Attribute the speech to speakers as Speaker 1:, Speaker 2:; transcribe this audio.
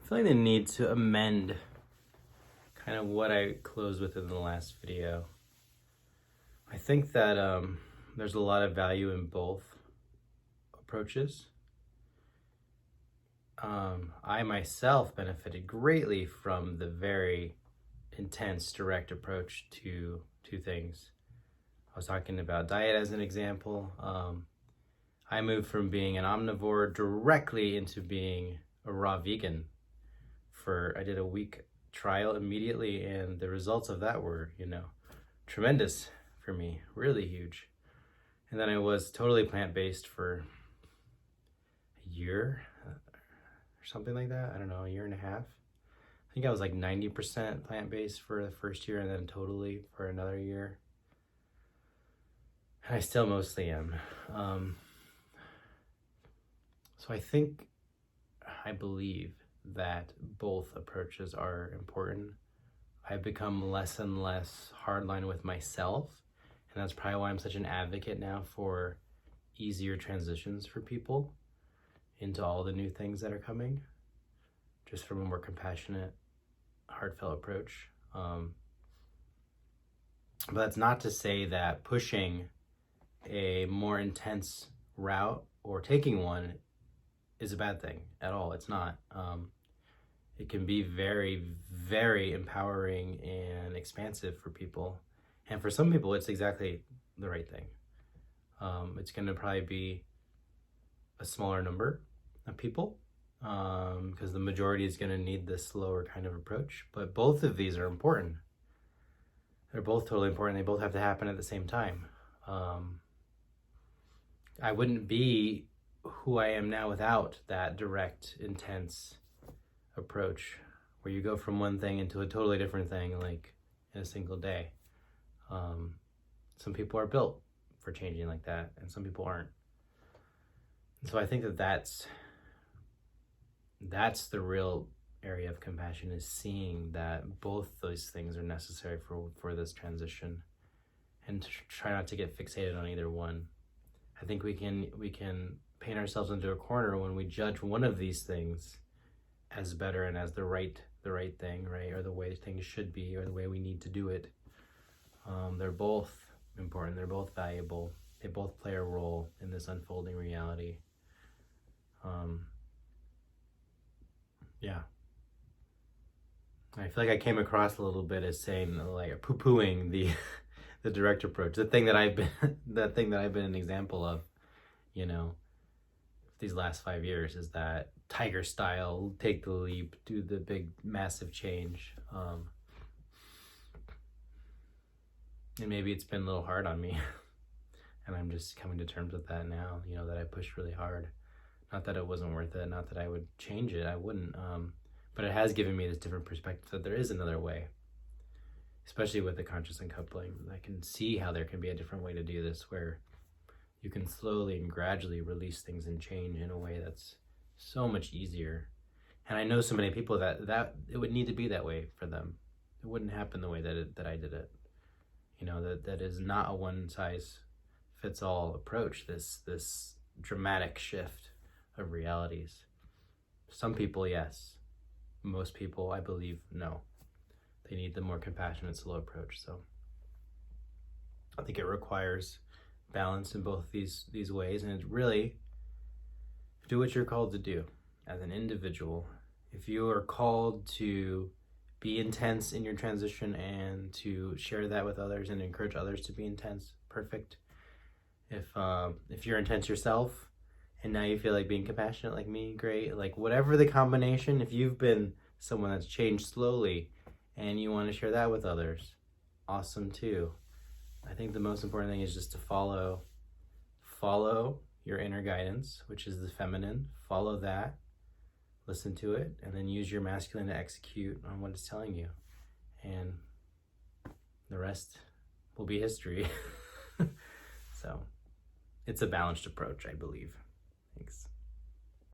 Speaker 1: feeling the need to amend kind of what I closed with in the last video. I think that there's a lot of value in both approaches. I myself benefited greatly from the very intense direct approach to two things. I was talking about diet as an example. I moved from being an omnivore directly into being a raw vegan. I did a week trial immediately, and the results of that were, tremendous for me, really huge. And then I was totally plant-based for a year or something like that. I don't know, a year and a half. I think I was like 90% plant-based for the first year and then totally for another year. And I still mostly am. So I believe that both approaches are important. I've become less and less hardline with myself, and that's probably why I'm such an advocate now for easier transitions for people into all the new things that are coming, just from a more compassionate, heartfelt approach. But that's not to say that pushing a more intense route or taking one is a bad thing at all. It's not. It can be very, very empowering and expansive for people. And for some people, it's exactly the right thing. It's going to probably be a smaller number of people because the majority is going to need this slower kind of approach. But both of these are important. They're both totally important. They both have to happen at the same time. I wouldn't be who I am now without that direct, intense approach where you go from one thing into a totally different thing like in a single day. Some people are built for changing like that, and some people aren't. And so I think that's the real area of compassion, is seeing that both those things are necessary for this transition, and to try not to get fixated on either one. I think we can paint ourselves into a corner when we judge one of these things as better and as the right thing, right? Or the way things should be, or the way we need to do it. They're both important. They're both valuable. They both play a role in this unfolding reality. Yeah. I feel like I came across a little bit as saying, like, poo-pooing the direct approach, the thing that I've been an example of, these last 5 years, is that tiger style, take the leap, do the big massive change. And maybe it's been a little hard on me and I'm just coming to terms with that now, that I pushed really hard. Not that it wasn't worth it, not that I would change it, I wouldn't, but it has given me this different perspective that there is another way, especially with the conscious uncoupling. I can see how there can be a different way to do this, where you can slowly and gradually release things and change in a way that's so much easier. And I know so many people that it would need to be that way for them. It wouldn't happen the way that I did it. That is not a one size fits all approach, this dramatic shift of realities. Some people, yes. Most people, I believe, no. They need the more compassionate, slow approach. So I think it requires balance in both these ways, and it's really do what you're called to do as an individual. If you are called to be intense in your transition and to share that with others and encourage others to be intense, perfect. If you're intense yourself and now you feel like being compassionate like me, great. Like, whatever the combination, if you've been someone that's changed slowly and you want to share that with others, awesome too. I think the most important thing is just to follow your inner guidance, which is the feminine. Follow that, listen to it, and then use your masculine to execute on what it's telling you. And the rest will be history. So it's a balanced approach, I believe. Thanks.